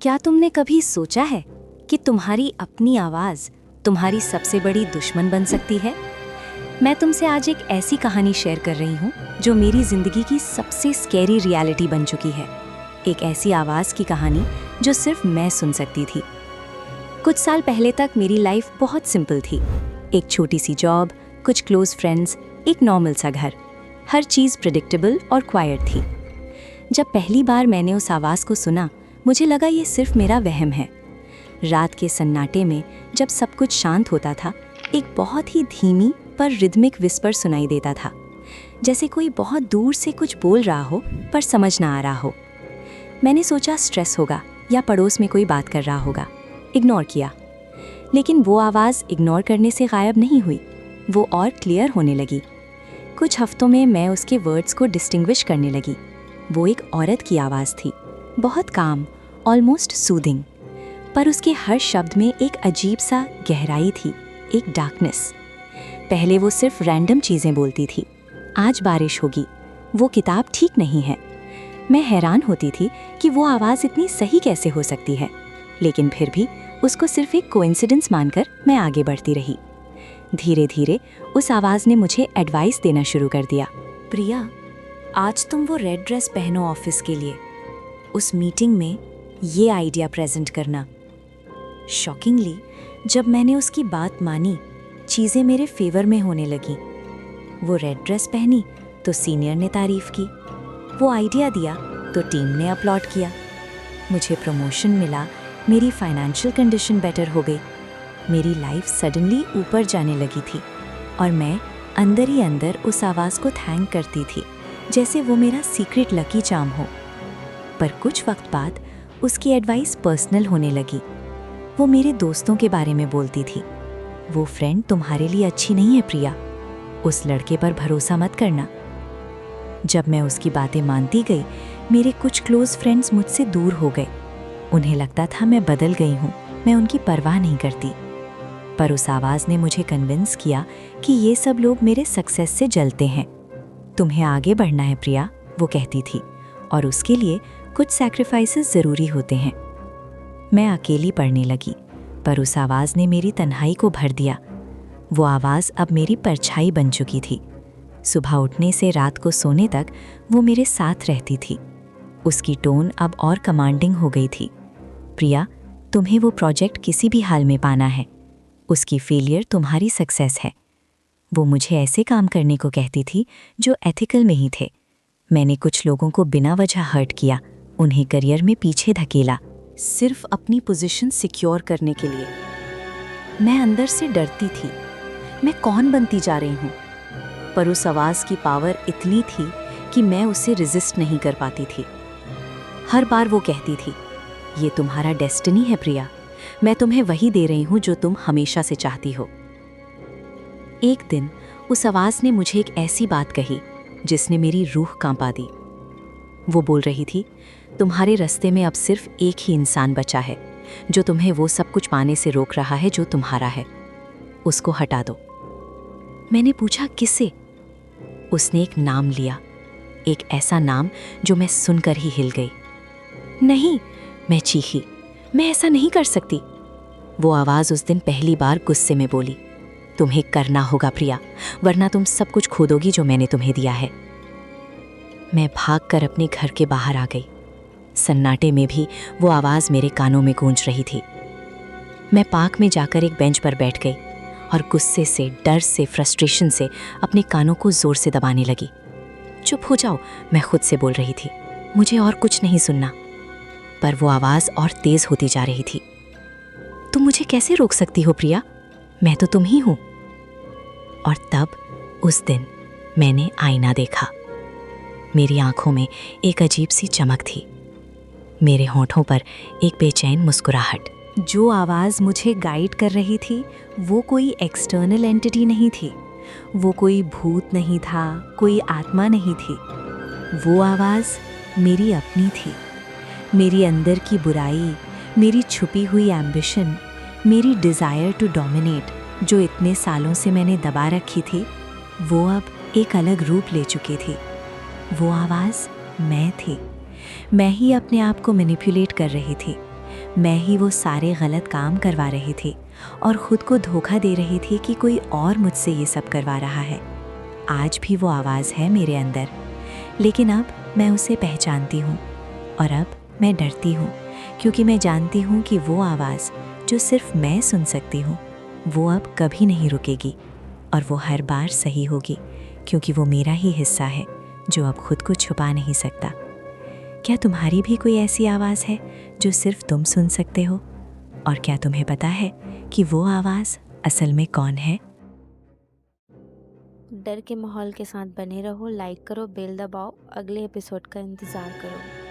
क्या तुमने कभी सोचा है कि तुम्हारी अपनी आवाज़ तुम्हारी सबसे बड़ी दुश्मन बन सकती है? मैं तुमसे आज एक ऐसी कहानी शेयर कर रही हूँ जो मेरी ज़िंदगी की सबसे स्कैरी रियलिटी बन चुकी है। एक ऐसी आवाज़ की कहानी जो सिर्फ मैं सुन सकती थी। कुछ साल पहले तक मेरी लाइफ बहुत सिंपल थी। एक छोटी सी जॉब, कुछ क्लोज फ्रेंड्स, एक नॉर्मल सा घर। हर चीज़ प्रेडिक्टेबल और क्वाइट थी। जब पहली बार मैंने उस आवाज़ को सुना, मुझे लगा ये सिर्फ मेरा वहम है। रात के सन्नाटे में जब सब कुछ शांत होता था, एक बहुत ही धीमी पर रिदमिक विस्पर सुनाई देता था, जैसे कोई बहुत दूर से कुछ बोल रहा हो पर समझ ना आ रहा हो। मैंने सोचा स्ट्रेस होगा या पड़ोस में कोई बात कर रहा होगा। इग्नोर किया, लेकिन वो आवाज़ इग्नोर करने से गायब नहीं हुई, वो और क्लियर होने लगी। कुछ हफ्तों में मैं उसके वर्ड्स को डिस्टिंग्विश करने लगी। वो एक औरत की आवाज़ थी, बहुत काम, ऑलमोस्ट सूदिंग, पर उसके हर शब्द में एक अजीब सा गहराई थी, एक डार्कनेस। पहले वो सिर्फ रैंडम चीज़ें बोलती थी, आज बारिश होगी, वो किताब ठीक नहीं है। मैं हैरान होती थी कि वो आवाज़ इतनी सही कैसे हो सकती है, लेकिन फिर भी उसको सिर्फ एक कोइंसिडेंस मानकर मैं आगे बढ़ती रही। धीरे धीरे उस आवाज़ ने मुझे एडवाइस देना शुरू कर दिया। प्रिया, आज तुम वो रेड ड्रेस पहनो ऑफिस के लिए, उस मीटिंग में ये आइडिया प्रेजेंट करना। शॉकिंगली, जब मैंने उसकी बात मानी, चीज़ें मेरे फेवर में होने लगी। वो रेड ड्रेस पहनी तो सीनियर ने तारीफ की, वो आइडिया दिया तो टीम ने अपलॉड किया। मुझे प्रमोशन मिला, मेरी फाइनेंशियल कंडीशन बेटर हो गई, मेरी लाइफ सडनली ऊपर जाने लगी थी और मैं अंदर ही अंदर उस आवाज़ को थैंक करती थी, जैसे वो मेरा सीक्रेट लकी चार्म हो। पर कुछ वक्त बाद उसकी एडवाइस पर्सनल होने लगी। वो मेरे दोस्तों के बारे में बोलती थी, वो फ्रेंड तुम्हारे लिए अच्छी नहीं है प्रिया, उस लड़के पर भरोसा मत करना। जब मैं उसकी बातें मानती गई, मेरे कुछ क्लोज फ्रेंड्स मुझसे दूर हो गए। उन्हें लगता था मैं बदल गई हूँ, मैं उनकी परवाह नहीं करती। पर उस आवाज़ ने मुझे कन्विंस किया कि ये सब लोग मेरे सक्सेस से जलते हैं। तुम्हें आगे बढ़ना है प्रिया, वो कहती थी, और उसके लिए कुछ सैक्रिफाइसेस ज़रूरी होते हैं। मैं अकेली पढ़ने लगी, पर उस आवाज़ ने मेरी तन्हाई को भर दिया। वो आवाज़ अब मेरी परछाई बन चुकी थी। सुबह उठने से रात को सोने तक वो मेरे साथ रहती थी। उसकी टोन अब और कमांडिंग हो गई थी। प्रिया, तुम्हें वो प्रोजेक्ट किसी भी हाल में पाना है, उसकी फेलियर तुम्हारी सक्सेस है। वो मुझे ऐसे काम करने को कहती थी जो एथिकल नहीं थे। मैंने कुछ लोगों को बिना वजह हर्ट किया, उन्हें करियर में पीछे धकेला, सिर्फ अपनी पोजीशन सिक्योर करने के लिए। मैं अंदर से डरती थी, मैं कौन बनती जा रही हूँ? पर उस आवाज़ की पावर इतनी थी कि मैं उसे रेजिस्ट नहीं कर पाती थी। हर बार वो कहती थी, ये तुम्हारा डेस्टिनी है प्रिया, मैं तुम्हें वही दे रही हूँ जो तुम हमेशा से चाहती हो। एक दिन उस आवाज़ ने मुझे एक ऐसी बात कही जिसने मेरी रूह कांपा दी। वो बोल रही थी, तुम्हारे रास्ते में अब सिर्फ एक ही इंसान बचा है जो तुम्हें वो सब कुछ पाने से रोक रहा है जो तुम्हारा है, उसको हटा दो। मैंने पूछा, किसे? उसने एक नाम लिया, एक ऐसा नाम जो मैं सुनकर ही हिल गई। नहीं, मैं चीखी, मैं ऐसा नहीं कर सकती। वो आवाज़ उस दिन पहली बार गुस्से में बोली, तुम्हें करना होगा प्रिया, वरना तुम सब कुछ खो दोगी जो मैंने तुम्हें दिया है। मैं भागकर अपने घर के बाहर आ गई। सन्नाटे में भी वो आवाज़ मेरे कानों में गूंज रही थी। मैं पार्क में जाकर एक बेंच पर बैठ गई और गुस्से से, डर से, फ्रस्ट्रेशन से अपने कानों को ज़ोर से दबाने लगी। चुप हो जाओ, मैं खुद से बोल रही थी, मुझे और कुछ नहीं सुनना। पर वो आवाज़ और तेज़ होती जा रही थी। तुम मुझे कैसे रोक सकती हो प्रिया, मैं तो तुम ही हूँ। और तब उस दिन मैंने आईना देखा। मेरी आंखों में एक अजीब सी चमक थी, मेरे होठों पर एक बेचैन मुस्कुराहट। जो आवाज़ मुझे गाइड कर रही थी वो कोई एक्सटर्नल एंटिटी नहीं थी, वो कोई भूत नहीं था, कोई आत्मा नहीं थी। वो आवाज़ मेरी अपनी थी। मेरी अंदर की बुराई, मेरी छुपी हुई एम्बिशन, मेरी डिज़ायर टू डोमिनेट, जो इतने सालों से मैंने दबा रखी थी, वो अब एक अलग रूप ले चुकी थी। वो आवाज़ मैं थी। मैं ही अपने आप को मैनिपुलेट कर रही थी। मैं ही वो सारे गलत काम करवा रही थी और खुद को धोखा दे रही थी कि कोई और मुझसे ये सब करवा रहा है। आज भी वो आवाज़ है मेरे अंदर, लेकिन अब मैं उसे पहचानती हूँ और अब मैं डरती हूँ, क्योंकि मैं जानती हूँ कि वो आवाज़ जो सिर्फ मैं सुन सकती हूँ, वो अब कभी नहीं रुकेगी और वो हर बार सही होगी, क्योंकि वो मेरा ही हिस्सा है जो अब खुद को छुपा नहीं सकता। क्या तुम्हारी भी कोई ऐसी आवाज़ है जो सिर्फ तुम सुन सकते हो? और क्या तुम्हें पता है कि वो आवाज़ असल में कौन है? डर के माहौल के साथ बने रहो, लाइक करो, बेल दबाओ, अगले एपिसोड का इंतज़ार करो।